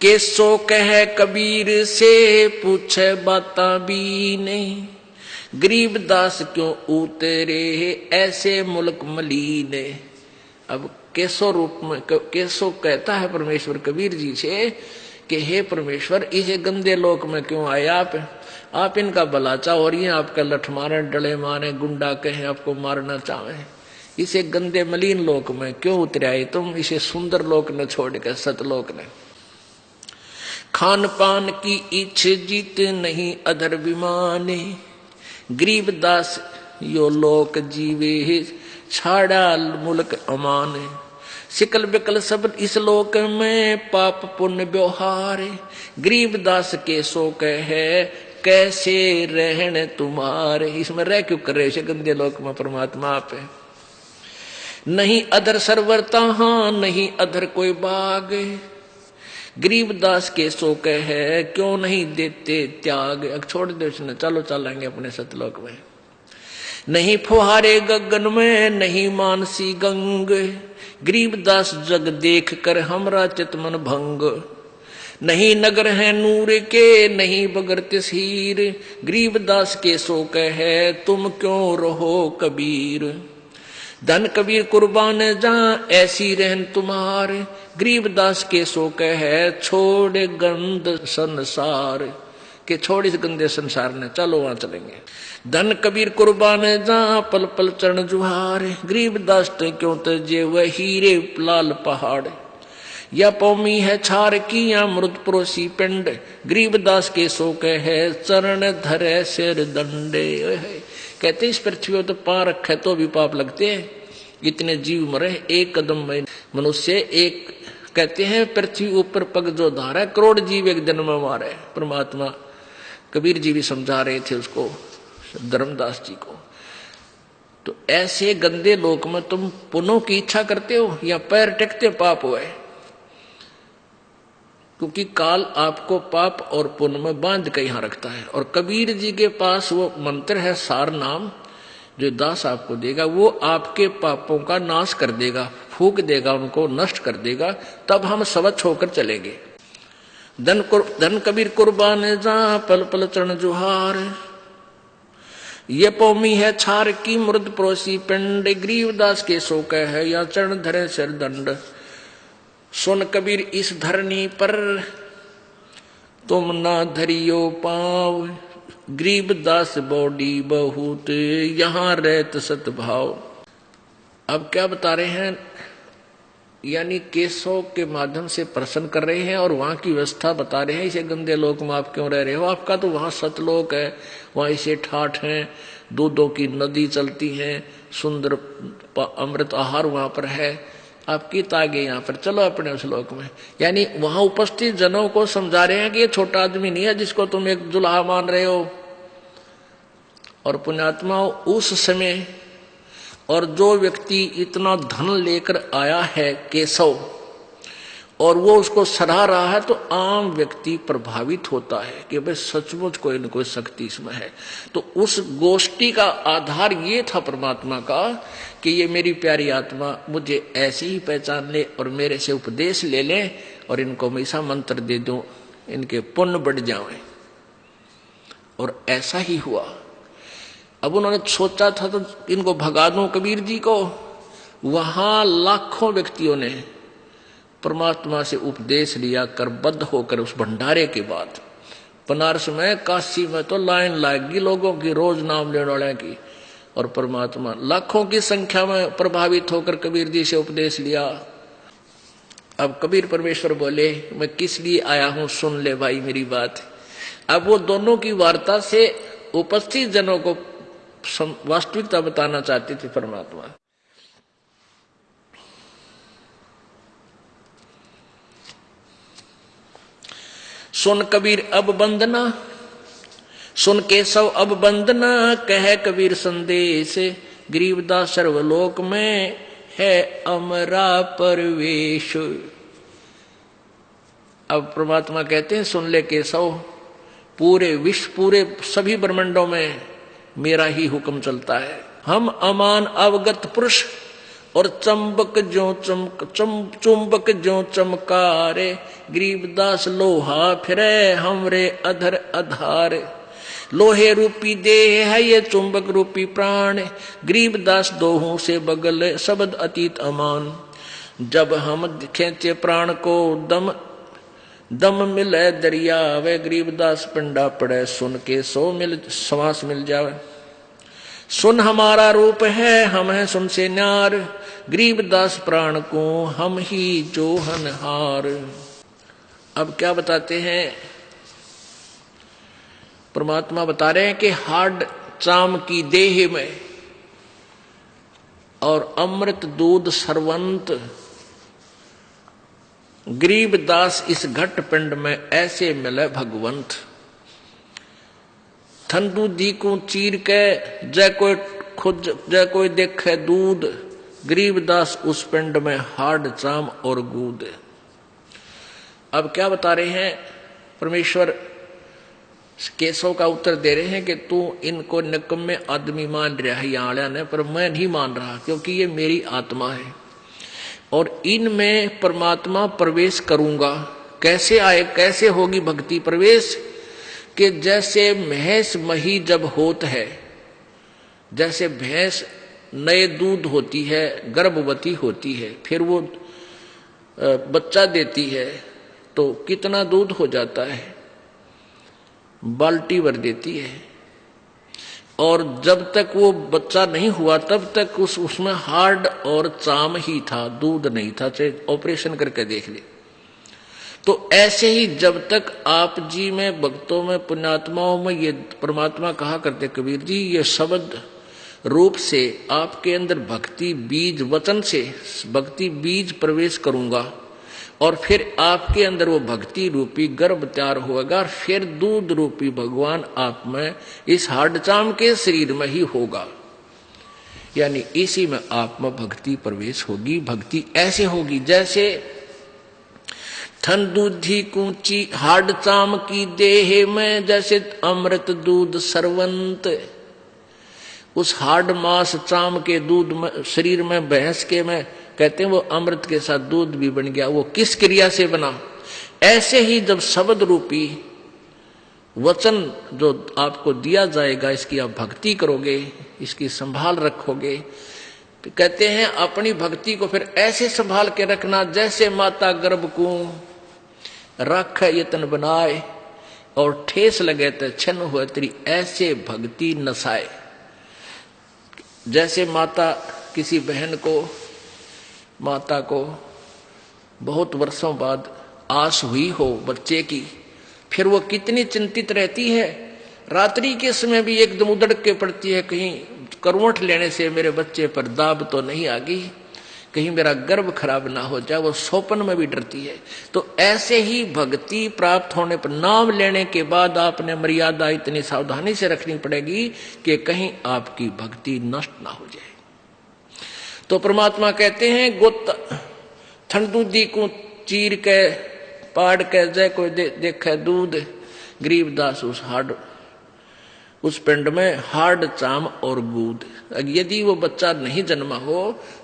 केसो कह कबीर से पूछे बाता भी नहीं, गरीबदास क्यों उतरे ऐसे मुल्क मलीने। अब केसो रूप में केसो कहता है परमेश्वर कबीर जी से कि हे परमेश्वर, इस गंदे लोक में क्यों आए आप इनका भला चाहो और ये आपका लठ मारे, डले मारे, गुंडा कहे, आपको मारना चाहे, इसे गंदे मलिन लोक में क्यों उतरे आए तुम, इसे सुंदर लोक न छोड़ के सतलोक ने। खान पान की इच्छ जीत नहीं अधर विमाने, गरीबदास यो लोक जीवे छाड़ा मुल्क अमाने। सिकल बिकल सब इस लोक में पाप पुण्य व्यवहार, गरीबदास के सो कहे कैसे रहने तुम्हारे। इसमें रह क्यों कर रहे गंदे लोक में परमात्मा आप है। नहीं अधर सरवरता हाँ नहीं अधर कोई बाग, गरीबदास के सो कहे क्यों नहीं देते त्याग। अब छोड़ दो इसने, चलो चलेंगे अपने सतलोक में। नहीं फुहारे गगन में नहीं मानसी गंग, गरीबदास जग देख कर हमरा चितमन भंग। नहीं नगर है नूर के नहीं बगर तस्हीर, गरीबदास के सो कहे तुम क्यों रहो कबीर। धन कबीर कुर्बान जा ऐसी रहन तुम्हारे, गरीबदास के सो कहे छोड़ गंद संसार, के छोड़ इस गंदे संसार ने, चलो वहां चलेंगे। धन कबीर कुर्बान जा पल पल चरण जुहार, गरीबदास ते क्यों तजे वह हीरे लाल पहाड़। या पौमी है छार की या मृत परोसी पिंड, गरीबदास के सो कहे चरण धरे सिर दंडे। कहते इस पृथ्वी तो पा रखे तो भी पाप लगते हैं, इतने जीव मरे एक कदम में मनुष्य एक। कहते हैं पृथ्वी ऊपर पग जो धारा, करोड़ जीव एक दिन में मारे। परमात्मा कबीर जी भी समझा रहे थे उसको, धर्मदास जी को। तो ऐसे गंदे लोक में तुम पुण्यों की इच्छा करते हो या पैर टेकते पाप हुए, क्योंकि काल आपको पाप और पुण्य में बांध के यहां रखता है। और कबीर जी के पास वो मंत्र है सार नाम, जो दास आपको देगा, वो आपके पापों का नाश कर देगा, फूक देगा, उनको नष्ट कर देगा, तब हम स्वच्छ होकर चलेंगे। धन कबीर कुर्बान जा पल पल चरण जुहार, ये पौमी है छार की मृद परोसी पिंड, गरीबदास के सो कहे या चरण धरे सिर दंड। सुन कबीर इस धरनी पर तुम ना धरियो पाव, गरीबदास बॉडी बहुत यहां रहत सतभाव। अब क्या बता रहे हैं, यानी केसों के माध्यम से प्रश्न कर रहे हैं और वहां की व्यवस्था बता रहे हैं। इसे गंदे लोक में आप क्यों रह रहे हो, आपका तो वहां सतलोक है, वहां इसे ठाठ है, दूधों की नदी चलती है, सुंदर अमृत आहार वहां पर है, आपकी तागे यहाँ पर, चलो अपने उस लोक में। यानी वहां उपस्थित जनों को समझा रहे हैं कि ये छोटा आदमी नहीं है जिसको तुम एक दुल्हा मान रहे हो। और पुण्यात्मा उस समय, और जो व्यक्ति इतना धन लेकर आया है केशव और वो उसको सराह रहा है, तो आम व्यक्ति प्रभावित होता है कि भाई सचमुच कोई न कोई शक्ति इसमें है। तो उस गोष्ठी का आधार ये था परमात्मा का कि ये मेरी प्यारी आत्मा मुझे ऐसे ही पहचान ले और मेरे से उपदेश ले ले और इनको मैं ऐसा मंत्र दे दूं, इनके पुण्य बढ़ जाएं। और ऐसा ही हुआ। अब उन्होंने सोचा था तो इनको भगा दूं कबीर जी को, वहां लाखों व्यक्तियों ने परमात्मा से उपदेश लिया कर बद्ध होकर उस भंडारे के बाद। बनारस में, काशी में तो लाइन लाएगी लोगों की, रोज नाम लेने वाले की, और परमात्मा लाखों की संख्या में प्रभावित होकर कबीर जी से उपदेश लिया। अब कबीर परमेश्वर बोले मैं किस लिए आया हूं, सुन ले भाई मेरी बात। अब वो दोनों की वार्ता से उपस्थित जनों को वास्तविकता बताना चाहते थे परमात्मा। सुन कबीर अब बंदना, सुन केशव अब बंदना, कहे कबीर संदेश, गरीबदास सर्वलोक में है अमरा परवेश। अब परमात्मा कहते हैं सुन ले केशव, पूरे विश्व, पूरे सभी ब्रह्मांडों में मेरा ही हुक्म चलता है। हम अमान अवगत पुरुष और चुंबक जो चमकारे, गरीबदास लोहा फिरे हमरे अधर अधार। लोहे रूपी देह है ये चुंबक रूपी प्राण, गरीबदास दोहों से बगल शब्द अतीत अमान। जब हम खींचे प्राण को दम दम मिले दरिया, वे गरीबदास पिंडा पड़े सुन के श्वास मिल जावे। सुन हमारा रूप है हम है सुन से न्यार, गरीबदास प्राण को हम ही जोहनहार। अब क्या बताते हैं, परमात्मा बता रहे हैं कि हाड चाम की देह में और अमृत दूध सरवंत, गरीबदास इस घट पिंड में ऐसे मिले भगवंत। थन दूधी को चीर के जय कोई देखे दूध, गरीबदास उस पिंड में हाड चाम और गूद। अब क्या बता रहे हैं, परमेश्वर केशव का उत्तर दे रहे हैं कि तू इनको निकम्मे आदमी मान रहा है यहाँ आया ने, पर मैं नहीं मान रहा, क्योंकि ये मेरी आत्मा है और इनमें परमात्मा प्रवेश करूंगा। कैसे आए, कैसे होगी भक्ति प्रवेश, कि जैसे भैंस मही जब होत है, जैसे भैंस नए दूध होती है, गर्भवती होती है, फिर वो बच्चा देती है तो कितना दूध हो जाता है, बाल्टी भर देती है। और जब तक वो बच्चा नहीं हुआ तब तक उसमें हार्ड और चाम ही था, दूध नहीं था, चाहे ऑपरेशन करके देख ले। तो ऐसे ही जब तक आप जी में, भक्तों में, पुण्यात्माओं में ये परमात्मा कहा करते कबीर जी, ये शब्द रूप से आपके अंदर भक्ति बीज, वचन से भक्ति बीज प्रवेश करूंगा और फिर आपके अंदर वो भक्ति रूपी गर्भ तैयार होगा, फिर दूध रूपी भगवान आप में इस हाडचाम के शरीर में ही होगा, यानी इसी में आप में भक्ति प्रवेश होगी। भक्ति ऐसे होगी जैसे थन दूधी कूची हाडचाम की देह में, जैसे अमृत दूध सरवंत। उस हाड मास चाम के दूध में, शरीर में भैंस के में कहते हैं वो अमृत के साथ दूध भी बन गया। वो किस क्रिया से बना, ऐसे ही जब शब्द रूपी वचन जो आपको दिया जाएगा, इसकी आप भक्ति करोगे, इसकी संभाल रखोगे, तो कहते हैं अपनी भक्ति को फिर ऐसे संभाल के रखना जैसे माता गर्भ को रख यतन बनाए और ठेस लगे तो छन हुए तेरी ऐसे भक्ति नसाए। जैसे माता किसी बहन को, माता को बहुत वर्षों बाद आस हुई हो बच्चे की, फिर वो कितनी चिंतित रहती है, रात्रि के समय भी एकदम उधड़ के पड़ती है, कहीं करवट लेने से मेरे बच्चे पर दाब तो नहीं आ गई, कहीं मेरा गर्भ खराब ना हो जाए, वो सोपन में भी डरती है। तो ऐसे ही भक्ति प्राप्त होने पर, नाम लेने के बाद आपने मर्यादा इतनी सावधानी से रखनी पड़ेगी कि कहीं आपकी भक्ति नष्ट ना हो जाए। तो परमात्मा कहते हैं गोता ठंडूदी को चीर के पाड़ के जय कोई देखे दूध, गरीबदास उस पिंड में हार्ड चाम और गूद। यदि वो बच्चा नहीं जन्मा हो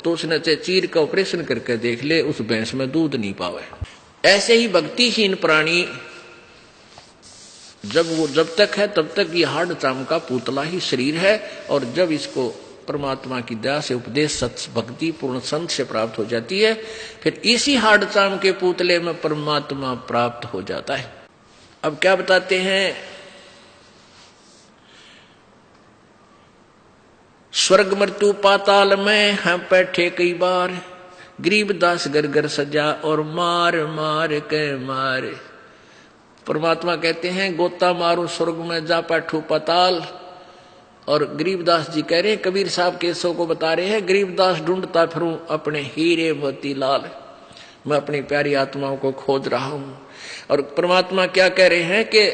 तो उसने चाहे चीर का ऑपरेशन करके देख ले, उस भैंस में दूध नहीं पावे। ऐसे ही भक्तिहीन प्राणी जब तक है तब तक ये हार्ड चाम का पुतला ही शरीर है, और जब इसको परमात्मा की दया से उपदेश सत्य भक्ति पूर्ण संत से प्राप्त हो जाती है, फिर इसी हार्ड चाम के पुतले में परमात्मा प्राप्त हो जाता है। अब क्या बताते हैं, स्वर्ग मृत्यु पाताल में हम बैठे कई बार, गरीबदास घर घर सजा और मार मार के मारे। परमात्मा कहते हैं गोता मारू स्वर्ग में जा बैठू पाताल, और गरीबदास जी कह रहे हैं, कबीर साहब केसों को बता रहे हैं, गरीबदास ढूंढता फिरूं अपने हीरे मोती लाल, मैं अपनी प्यारी आत्माओं को खोज रहा हूं। और परमात्मा क्या कह रहे हैं कि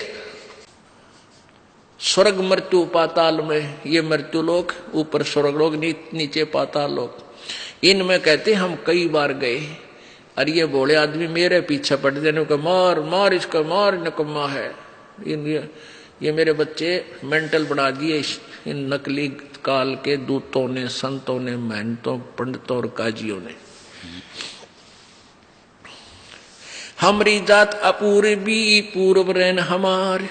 स्वर्ग मृत्यु पाताल में, ये मृत्यु लोक, ऊपर स्वर्ग लोक, नीचे पाताल लोक, इनमें कहते हम कई बार गए। और ये बोले आदमी मेरे पीछे पड़ देने को, मार मार इसका, मार निकम्मा है, ये मेरे बच्चे मेंटल बना दिए इन नकली काल के दूतों ने, संतों ने, महंतों, पंडितों और काजियों ने। हमारी जात अपूर्वी पूर्व रैन हमार,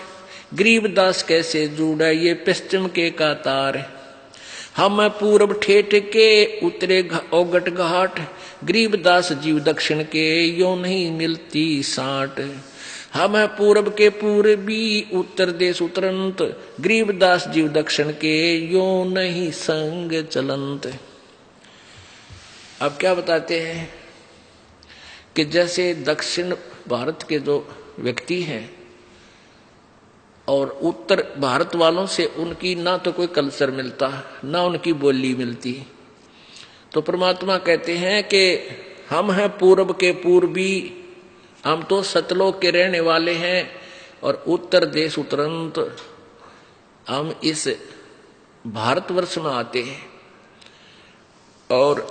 गरीबदास कैसे जुड़ा ये पश्चिम के कातार। हम पूर्व ठेठ के उतरे ओगट घाट, गरीबदास जीव दक्षिण के यो नहीं मिलती साट। हम पूर्व के पूर्वी उत्तर देश उतरंत, गरीबदास जीव दक्षिण के यो नहीं संग चलंत। अब क्या बताते हैं कि जैसे दक्षिण भारत के जो व्यक्ति हैं और उत्तर भारत वालों से उनकी ना तो कोई कल्चर मिलता, ना उनकी बोली मिलती, तो परमात्मा कहते हैं कि हम हैं पूर्व के पूर्वी, हम तो सतलोक के रहने वाले हैं और उत्तर देश उतरंत हम इस भारतवर्ष में आते हैं। और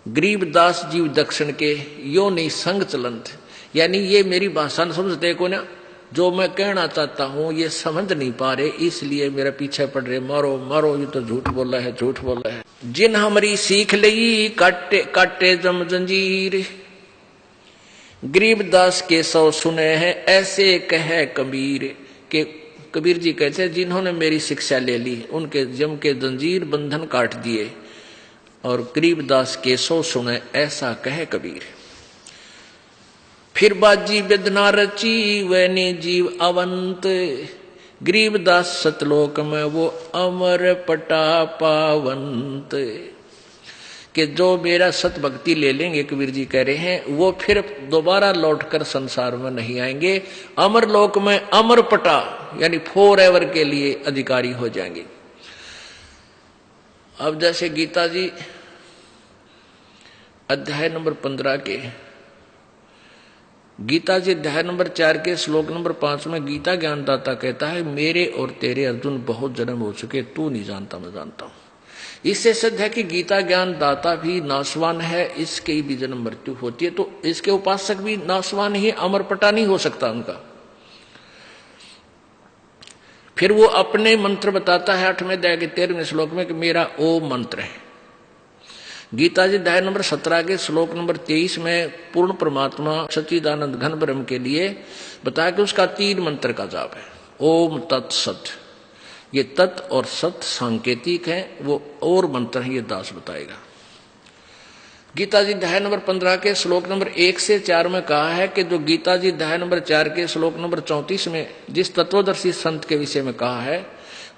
गरीबदास जीव दक्षिण के यो नहीं संग चलंत, यानी ये मेरी भाषा न समझते को ना, जो मैं कहना चाहता हूं ये समझ नहीं पा रहे, इसलिए मेरे पीछे पड़ रहे, मारो मारो, ये तो झूठ बोला है, झूठ बोला है। जिन हमारी सीख लई काटे काटे जम जंजीर, गरीबदास के सौ सुने हैं ऐसे कहे कबीर। के कबीर जी कहते हैं जिन्होंने मेरी शिक्षा ले ली उनके जम के जंजीर बंधन काट दिए, और गरीबदास के सौ सुने ऐसा कहे कबीर। फिर बाजी बेदना रची वैनी जीव अवंत, गरीबदास सतलोक में वो अमर पटा पावंत। कि जो मेरा सत भक्ति ले लेंगे, कबीर जी कह रहे हैं, वो फिर दोबारा लौटकर संसार में नहीं आएंगे, अमर लोक में अमर पटा यानी फॉर एवर के लिए अधिकारी हो जाएंगे। अब जैसे गीता जी अध्याय नंबर 15 के, गीता जी अध्याय नंबर 4 के श्लोक नंबर 5 में गीता ज्ञानदाता कहता है, मेरे और तेरे अर्जुन बहुत जन्म हो चुके, तू नहीं जानता मैं जानता हूं। इससे सिद्ध है कि गीता ज्ञान दाता भी नाशवान है, इसके भी जन्म मृत्यु होती है, तो इसके उपासक भी नाशवान ही, अमरपटा नहीं हो सकता उनका। फिर वो अपने मंत्र बताता है 8वें अध्याय के 13वें श्लोक में कि मेरा ओम मंत्र है। गीता जी अध्याय नंबर 17 के श्लोक नंबर 23 में पूर्ण परमात्मा सच्चिदानंद घन ब्रह्म के लिए बताया कि उसका 3 मंत्र का जाप है, ओम तत्सत। ये तत् और सत सांकेतिक है, वो और मंत्र है, ये दास बताएगा। गीता जी अध्याय नंबर 15 के श्लोक नंबर 1 से 4 में कहा है कि जो गीता जी अध्याय नंबर 4 के श्लोक नंबर 34 में जिस तत्वदर्शी संत के विषय में कहा है,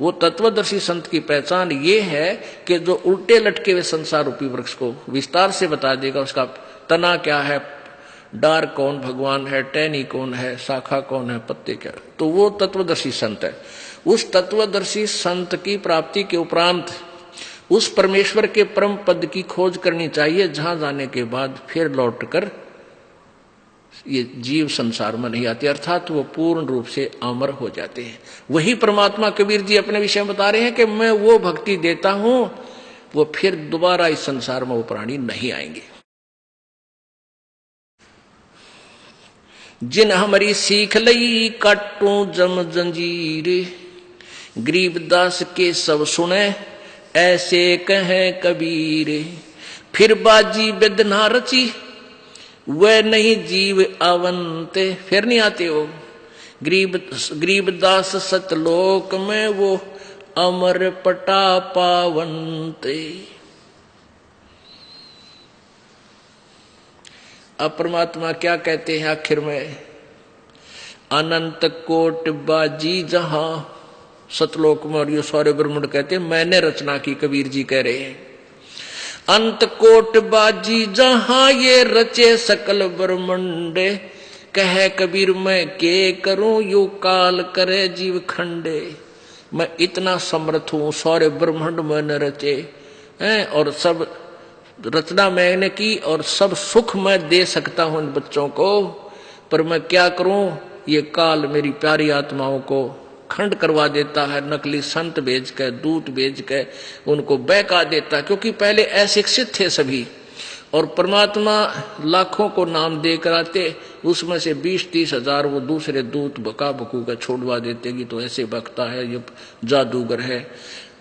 वो तत्वदर्शी संत की पहचान ये है कि जो उल्टे लटके हुए संसार रूपी वृक्ष को विस्तार से बता देगा, उसका तना क्या है, डार कौन भगवान है, टहनी कौन है, शाखा कौन है, पत्ते क्या, तो वो तत्वदर्शी संत है। उस तत्वदर्शी संत की प्राप्ति के उपरांत उस परमेश्वर के परम पद की खोज करनी चाहिए, जहां जाने के बाद फिर लौटकर ये जीव संसार में नहीं आते, अर्थात वो पूर्ण रूप से अमर हो जाते हैं। वही परमात्मा कबीर जी अपने विषय में बता रहे हैं कि मैं वो भक्ति देता हूं, वो फिर दोबारा इस संसार में वो प्राणी नहीं आएंगे। जिन हमारी सीख लई काटू जम जंजीर, गरीबदास के सब सुने ऐसे कहे कबीर। फिर बाजी बेदना रची वह नहीं जीव अवंते, फिर नहीं आते हो गरीबदास सतलोक में वो अमर पटा पावंते। अब परमात्मा क्या कहते हैं आखिर में, अनंत कोट बाजी जहां सतलोक में, और ये सारे ब्रह्मंड कहते हैं मैंने रचना की, कबीर जी कह रहे हैं। अंत कोट बाजी जहां ये रचे सकल ब्रह्मंडे, कहे कबीर मैं के करूं यू काल करे जीव खंडे। मैं इतना समर्थ हूं, सारे ब्रह्मंड मैंने रचे हैं और सब रचना मैंने की और सब सुख मैं दे सकता हूं इन बच्चों को, पर मैं क्या करूं, ये काल मेरी प्यारी आत्माओं को खंड करवा देता है, नकली संत भेज के, दूत भेज के उनको बहका देता है, क्योंकि पहले अशिक्षित थे सभी, और परमात्मा लाखों को नाम देकर आते, उसमें से 20-30 हजार वो दूसरे दूत बका बकू का छोड़वा देते कि तो ऐसे बकता है, ये जादूगर है।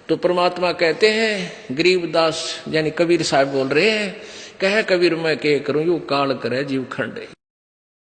तो परमात्मा कहते हैं, गरीबदास यानी कबीर साहब बोल रहे हैं, कह कबीर मैं के करूं, यू काल करे जीव खंडे।